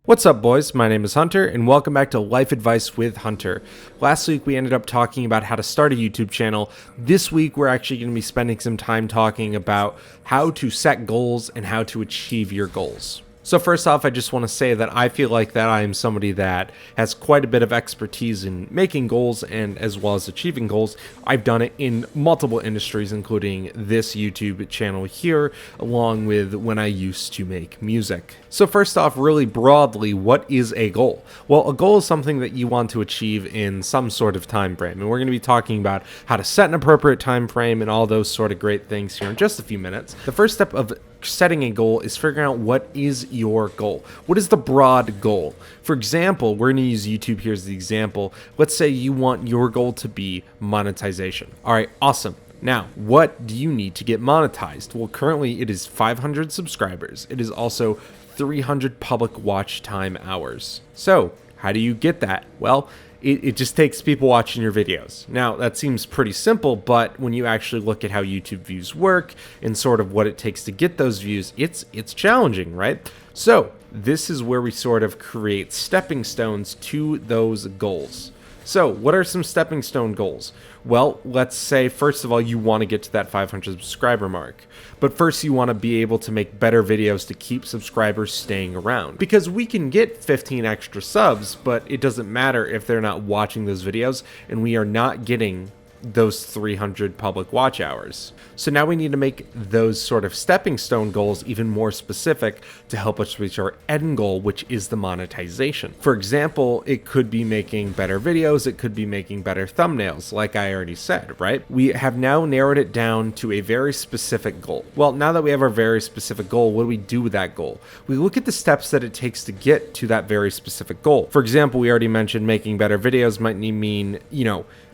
What's up, boys? My name is Hunter, and welcome back to Life Advice with Hunter. Last week, we ended up talking about how to start a YouTube channel. This week, we're actually going to be spending some time talking about how to set goals and how to achieve your goals. So first off, I just want to say that I feel like that I am somebody that has quite a bit of expertise in making goals and as well as achieving goals. I've done it in multiple industries, including this YouTube channel here, along with when I used to make music. So first off, really broadly, what is a goal? Well, a goal is something that you want to achieve in some sort of time frame. And we're going to be talking about how to set an appropriate time frame and all those sort of great things here in just a few minutes. The first step of setting a goal is figuring out what is your goal. What is the broad goal? For example, we're going to use YouTube here as the example. Let's say you want your goal to be monetization. All right, awesome. Now, what do you need to get monetized? Well, currently it is 500 subscribers. It is also 300 public watch time hours. So how do you get that? Well, it just takes people watching your videos. Now, that seems pretty simple, but when you actually look at how YouTube views work and sort of what it takes to get those views, it's challenging, right? So this is where we sort of create stepping stones to those goals. So what are some stepping stone goals? Well, let's say, first of all, you want to get to that 500 subscriber mark. But first, you want to be able to make better videos to keep subscribers staying around. Because we can get 15 extra subs, but it doesn't matter if they're not watching those videos, and we are not getting those 300 public watch hours. So now we need to make those sort of stepping stone goals even more specific to help us reach our end goal, which is the monetization. For example, it could be making better videos, it could be making better thumbnails, like I already said, right? We have now narrowed it down to a very specific goal. Well, now that we have our very specific goal, what do we do with that goal? We look at the steps that it takes to get to that very specific goal. For example, we already mentioned making better videos might mean,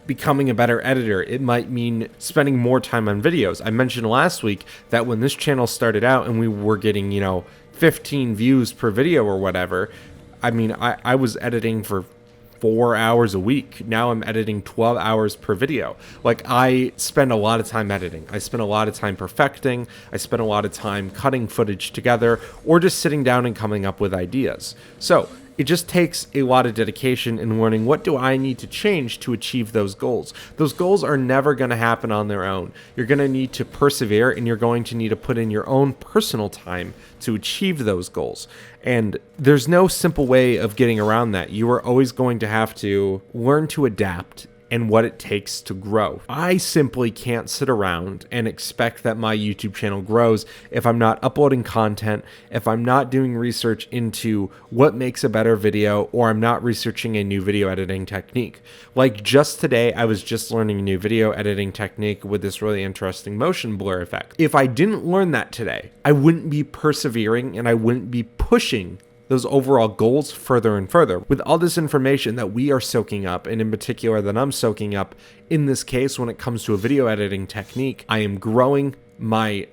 becoming a better editor. It might mean spending more time on videos. I mentioned last week that when this channel started out and we were getting, 15 views per video or whatever, I was editing for 4 hours a week. Now I'm editing 12 hours per video. Like, I spend a lot of time editing. I spend a lot of time perfecting. I spend a lot of time cutting footage together or just sitting down and coming up with ideas. So it just takes a lot of dedication in learning what do I need to change to achieve those goals. Those goals are never going to happen on their own. You're going to need to persevere, and you're going to need to put in your own personal time to achieve those goals. And there's no simple way of getting around that. You are always going to have to learn to adapt and what it takes to grow. I simply can't sit around and expect that my YouTube channel grows if I'm not uploading content, if I'm not doing research into what makes a better video, or I'm not researching a new video editing technique. Like just today, I was just learning a new video editing technique with this really interesting motion blur effect. If I didn't learn that today, I wouldn't be persevering and I wouldn't be pushing those overall goals further and further. With all this information that we are soaking up, and in particular that I'm soaking up in this case when it comes to a video editing technique, I am growing my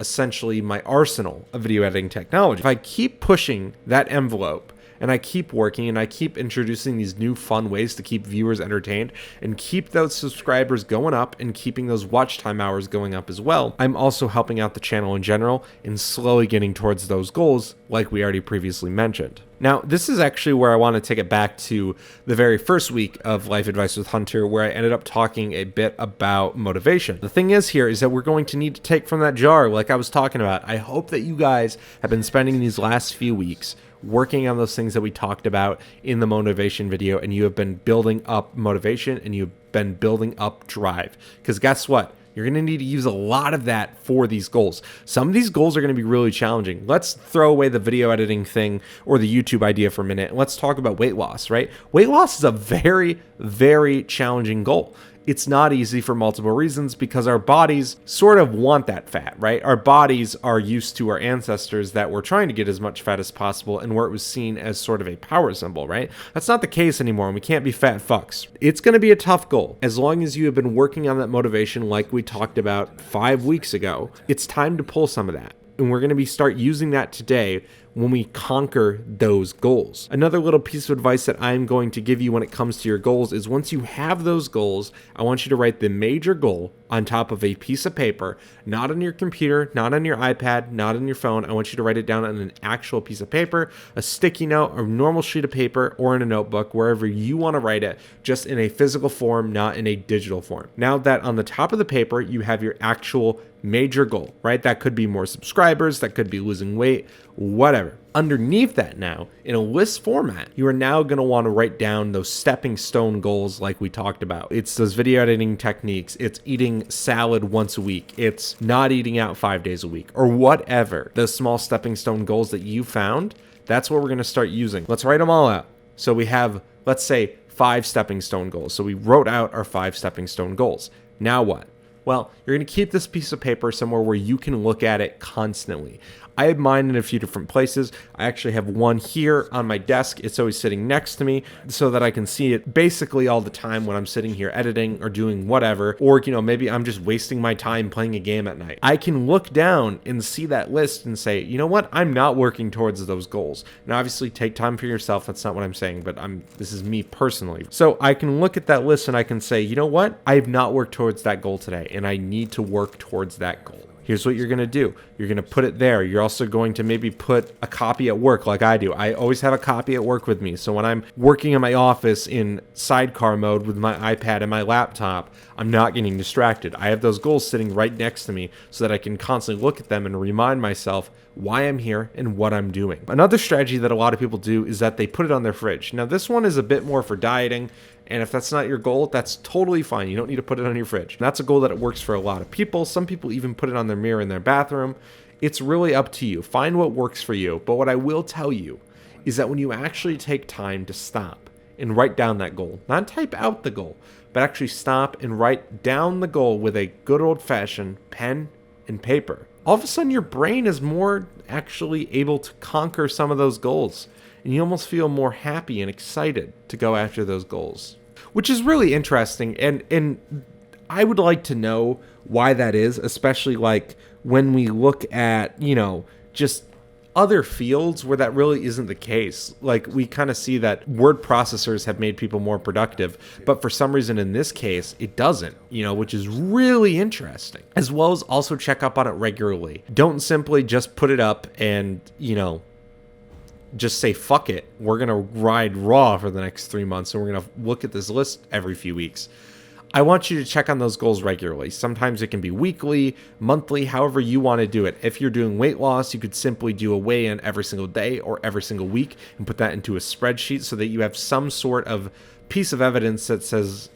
arsenal of video editing technology. If I keep pushing that envelope and I keep working and I keep introducing these new fun ways to keep viewers entertained and keep those subscribers going up and keeping those watch time hours going up as well, I'm also helping out the channel in general and slowly getting towards those goals like we already previously mentioned. Now, this is actually where I want to take it back to the very first week of Life Advice with Hunter, where I ended up talking a bit about motivation. The thing is here is that we're going to need to take from that jar like I was talking about. I hope that you guys have been spending these last few weeks working on those things that we talked about in the motivation video, and you have been building up motivation and you've been building up drive. Because guess what? You're going to need to use a lot of that for these goals. Some of these goals are going to be really challenging. Let's throw away the video editing thing or the YouTube idea for a minute. Let's talk about weight loss, right? Weight loss is a very, very challenging goal. It's not easy for multiple reasons because our bodies sort of want that fat, right? Our bodies are used to our ancestors that were trying to get as much fat as possible and where it was seen as sort of a power symbol, right? That's not the case anymore, and we can't be fat fucks. It's going to be a tough goal. As long as you have been working on that motivation like we talked about 5 weeks ago, it's time to pull some of that. And we're going to start using that today when we conquer those goals. Another little piece of advice that I'm going to give you when it comes to your goals is once you have those goals, I want you to write the major goal on top of a piece of paper, not on your computer, not on your iPad, not on your phone. I want you to write it down on an actual piece of paper, a sticky note, a normal sheet of paper, or in a notebook, wherever you want to write it, just in a physical form, not in a digital form. Now that on the top of the paper, you have your actual major goal, right? That could be more subscribers, that could be losing weight, whatever. Underneath that now, in a list format, you are now going to want to write down those stepping stone goals like we talked about. It's those video editing techniques, it's eating salad once a week, it's not eating out 5 days a week, or whatever. Those small stepping stone goals that you found, that's what we're going to start using. Let's write them all out. So we have, let's say, 5 stepping stone goals. So we wrote out our 5 stepping stone goals. Now what? Well, you're going to keep this piece of paper somewhere where you can look at it constantly. I have mine in a few different places. I actually have one here on my desk. It's always sitting next to me so that I can see it basically all the time when I'm sitting here editing or doing whatever. Or, maybe I'm just wasting my time playing a game at night. I can look down and see that list and say, you know what? I'm not working towards those goals. Now, obviously, take time for yourself. That's not what I'm saying, but this is me personally. So I can look at that list and I can say, you know what? I have not worked towards that goal today, and I need to work towards that goal. Here's what you're going to do. You're going to put it there. You're also going to maybe put a copy at work like I do. I always have a copy at work with me. So when I'm working in my office in sidecar mode with my iPad and my laptop, I'm not getting distracted. I have those goals sitting right next to me so that I can constantly look at them and remind myself why I'm here and what I'm doing. Another strategy that a lot of people do is that they put it on their fridge. Now, this one is a bit more for dieting. And if that's not your goal, that's totally fine. You don't need to put it on your fridge. That's a goal that it works for a lot of people. Some people even put it on their mirror in their bathroom. It's really up to you. Find what works for you. But what I will tell you is that when you actually take time to stop and write down that goal, not type out the goal, but actually stop and write down the goal with a good old-fashioned pen and paper, all of a sudden your brain is more actually able to conquer some of those goals. And you almost feel more happy and excited to go after those goals, which is really interesting. And I would like to know why that is, especially like when we look at, just other fields where that really isn't the case. Like we kind of see that word processors have made people more productive, but for some reason in this case, it doesn't, which is really interesting. As well as also check up on it regularly. Don't simply just put it up and, just say, fuck it, we're going to ride raw for the next 3 months and we're going to look at this list every few weeks. I want you to check on those goals regularly. Sometimes it can be weekly, monthly, however you want to do it. If you're doing weight loss, you could simply do a weigh-in every single day or every single week and put that into a spreadsheet so that you have some sort of piece of evidence that says,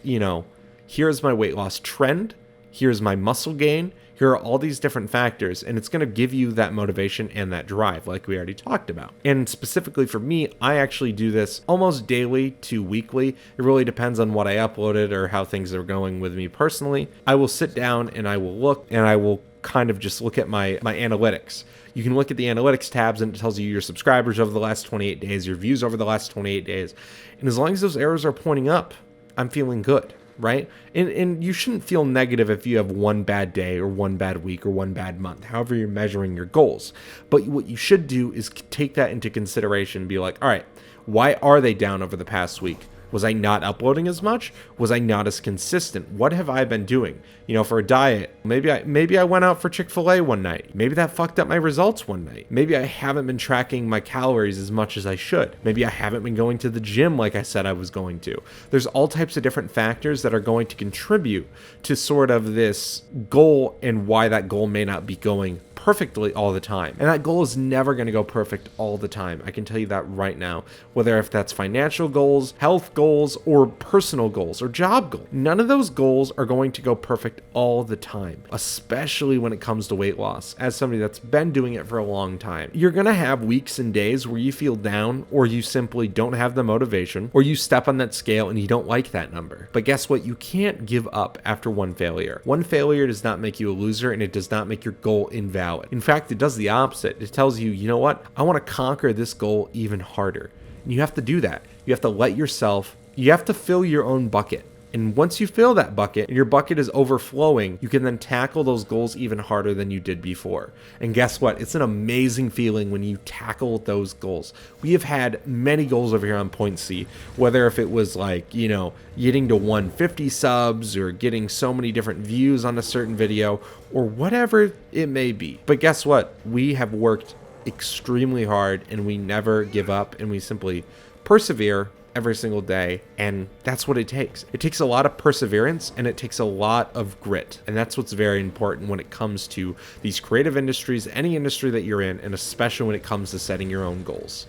here's my weight loss trend, here's my muscle gain, here are all these different factors, and it's going to give you that motivation and that drive like we already talked about. And specifically for me, I actually do this almost daily to weekly. It really depends on what I uploaded or how things are going with me personally. I will sit down and I will look and I will kind of just look at my analytics. You can look at the analytics tabs and it tells you your subscribers over the last 28 days, your views over the last 28 days. And as long as those arrows are pointing up, I'm feeling good. Right? And you shouldn't feel negative if you have one bad day or one bad week or one bad month, however you're measuring your goals. But what you should do is take that into consideration and be like, all right, why are they down over the past week? Was I not uploading as much? Was I not as consistent? What have I been doing? For a diet, maybe I went out for Chick-fil-A one night. Maybe that fucked up my results one night. Maybe I haven't been tracking my calories as much as I should. Maybe I haven't been going to the gym like I said I was going to. There's all types of different factors that are going to contribute to sort of this goal and why that goal may not be going perfectly all the time. And that goal is never going to go perfect all the time. I can tell you that right now. Whether if that's financial goals, health goals, or personal goals, or job goals. None of those goals are going to go perfect all the time, especially when it comes to weight loss. As somebody that's been doing it for a long time, you're going to have weeks and days where you feel down, or you simply don't have the motivation, or you step on that scale and you don't like that number. But guess what? You can't give up after one failure. One failure does not make you a loser, and it does not make your goal invalid. In fact, it does the opposite. It tells you, you know what? I want to conquer this goal even harder. And you have to do that. You have to let yourself, you have to fill your own bucket And once you fill that bucket and your bucket is overflowing, you can then tackle those goals even harder than you did before. And guess what? It's an amazing feeling when you tackle those goals. We have had many goals over here on Point C, whether if it was like, getting to 150 subs or getting so many different views on a certain video or whatever it may be. But guess what? We have worked extremely hard and we never give up, and we simply persevere every single day, and that's what it takes. It takes a lot of perseverance and it takes a lot of grit, and that's what's very important when it comes to these creative industries, any industry that you're in, and especially when it comes to setting your own goals.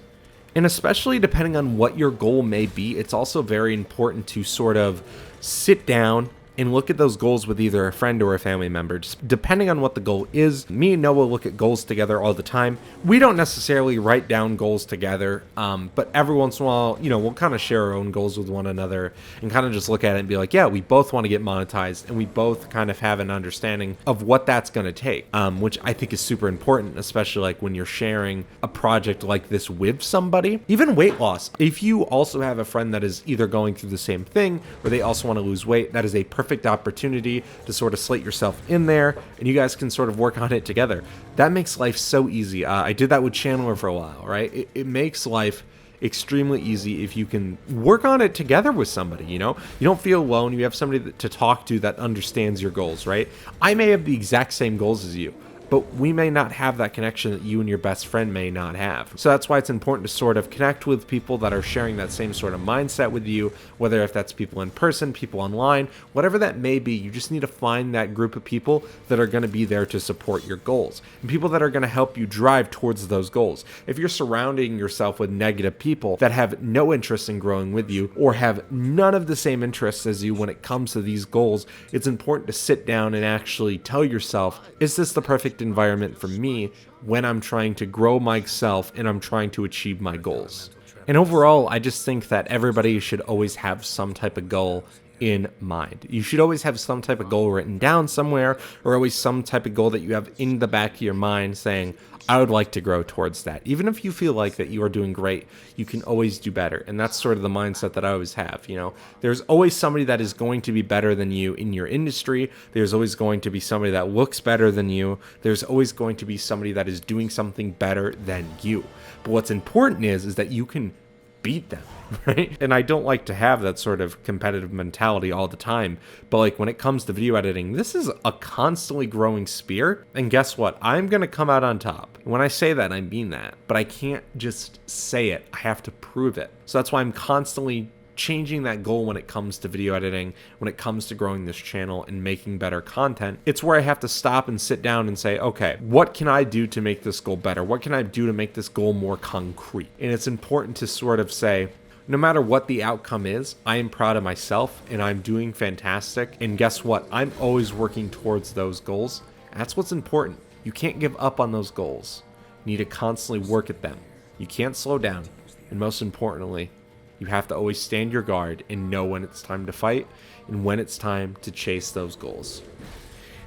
And especially depending on what your goal may be, it's also very important to sort of sit down and look at those goals with either a friend or a family member, just depending on what the goal is. Me and Noah look at goals together all the time. We don't necessarily write down goals together, but every once in a while, we'll kind of share our own goals with one another and kind of just look at it and be like, yeah, we both want to get monetized, and we both kind of have an understanding of what that's going to take, which I think is super important, especially like when you're sharing a project like this with somebody. Even weight loss. If you also have a friend that is either going through the same thing or they also want to lose weight, that is a perfect opportunity to sort of slate yourself in there, and you guys can sort of work on it together. That makes life so easy. I did that with Chandler for a while, right? It makes life extremely easy if you can work on it together with somebody. You don't feel alone. You have somebody to talk to that understands your goals, right? I may have the exact same goals as you, but we may not have that connection that you and your best friend may not have. So that's why it's important to sort of connect with people that are sharing that same sort of mindset with you, whether if that's people in person, people online, whatever that may be. You just need to find that group of people that are going to be there to support your goals, and people that are going to help you drive towards those goals. If you're surrounding yourself with negative people that have no interest in growing with you or have none of the same interests as you when it comes to these goals, it's important to sit down and actually tell yourself, is this the perfect environment for me when I'm trying to grow myself and I'm trying to achieve my goals? And overall, I just think that everybody should always have some type of goal in mind. You should always have some type of goal written down somewhere, or always some type of goal that you have in the back of your mind saying, I would like to grow towards that. Even if you feel like that you are doing great, you can always do better. And that's sort of the mindset that I always have. There's always somebody that is going to be better than you in your industry. There's always going to be somebody that looks better than you. There's always going to be somebody that is doing something better than you. But what's important is that you can beat them, right? And I don't like to have that sort of competitive mentality all the time, but like when it comes to video editing, this is a constantly growing spear, and guess what? I'm gonna come out on top. When I say that, I mean that, but I can't just say it. I have to prove it. So that's why I'm constantly changing that goal when it comes to video editing, when it comes to growing this channel and making better content. It's where I have to stop and sit down and say, okay, what can I do to make this goal better? What can I do to make this goal more concrete? And it's important to sort of say, no matter what the outcome is, I am proud of myself and I'm doing fantastic. And guess what? I'm always working towards those goals. That's what's important. You can't give up on those goals. You need to constantly work at them. You can't slow down. And most importantly, you have to always stand your guard and know when it's time to fight and when it's time to chase those goals.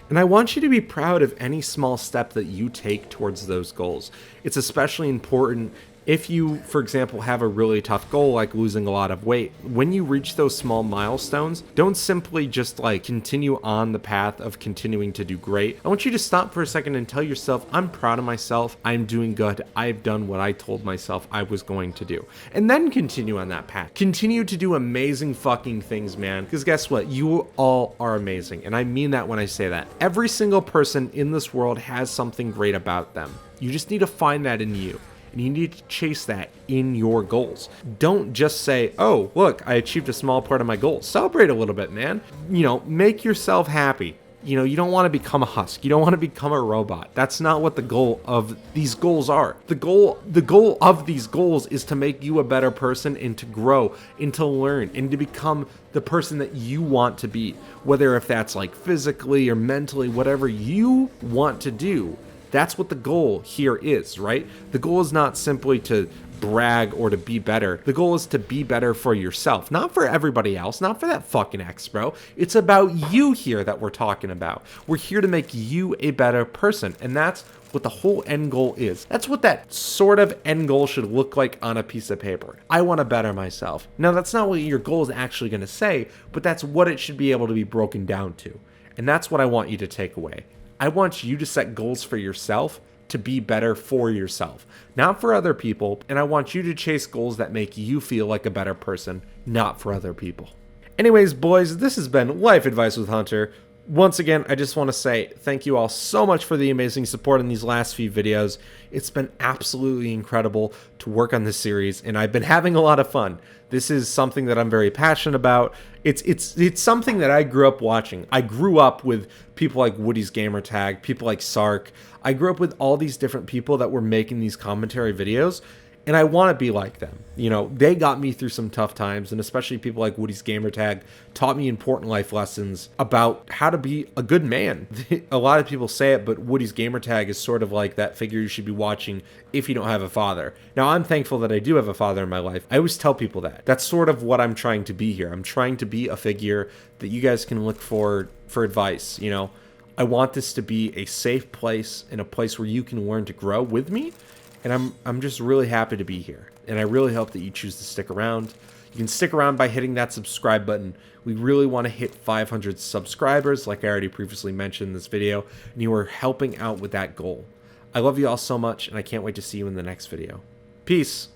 And I want you to be proud of any small step that you take towards those goals. It's especially important if you, for example, have a really tough goal like losing a lot of weight. When you reach those small milestones, don't simply just like continue on the path of continuing to do great. I want you to stop for a second and tell yourself, I'm proud of myself, I'm doing good, I've done what I told myself I was going to do. And then continue on that path. Continue to do amazing fucking things, man. Because guess what? You all are amazing. And I mean that when I say that. Every single person in this world has something great about them. You just need to find that in you. And you need to chase that in your goals. Don't just say, oh, look, I achieved a small part of my goal. Celebrate a little bit, man. Make yourself happy. You don't want to become a husk. You don't want to become a robot. That's not what the goal of these goals are. The goal of these goals is to make you a better person and to grow and to learn and to become the person that you want to be. Whether if that's like physically or mentally, whatever you want to do. That's what the goal here is, right? The goal is not simply to brag or to be better. The goal is to be better for yourself, not for everybody else, not for that fucking ex, bro. It's about you here that we're talking about. We're here to make you a better person, and that's what the whole end goal is. That's what that sort of end goal should look like on a piece of paper. I want to better myself. Now, that's not what your goal is actually going to say, but that's what it should be able to be broken down to. And that's what I want you to take away. I want you to set goals for yourself to be better for yourself, not for other people. And I want you to chase goals that make you feel like a better person, not for other people. Anyways, boys, this has been Life Advice with Hunter. Once again, I just want to say thank you all so much for the amazing support in these last few videos. It's been absolutely incredible to work on this series, and I've been having a lot of fun. This is something that I'm very passionate about. It's something that I grew up watching. I grew up with people like Woody's Gamertag, people like Sark. I grew up with all these different people that were making these commentary videos, and I want to be like them. You know, they got me through some tough times, and especially people like Woody's Gamertag taught me important life lessons about how to be a good man. A lot of people say it, but Woody's Gamertag is sort of like that figure you should be watching if you don't have a father. Now, I'm thankful that I do have a father in my life. I always tell people that. That's sort of what I'm trying to be here. I'm trying to be a figure that you guys can look for advice, you know. I want this to be a safe place and a place where you can learn to grow with me. And I'm just really happy to be here. And I really hope that you choose to stick around. You can stick around by hitting that subscribe button. We really want to hit 500 subscribers, like I already previously mentioned in this video, and you are helping out with that goal. I love you all so much, and I can't wait to see you in the next video. Peace.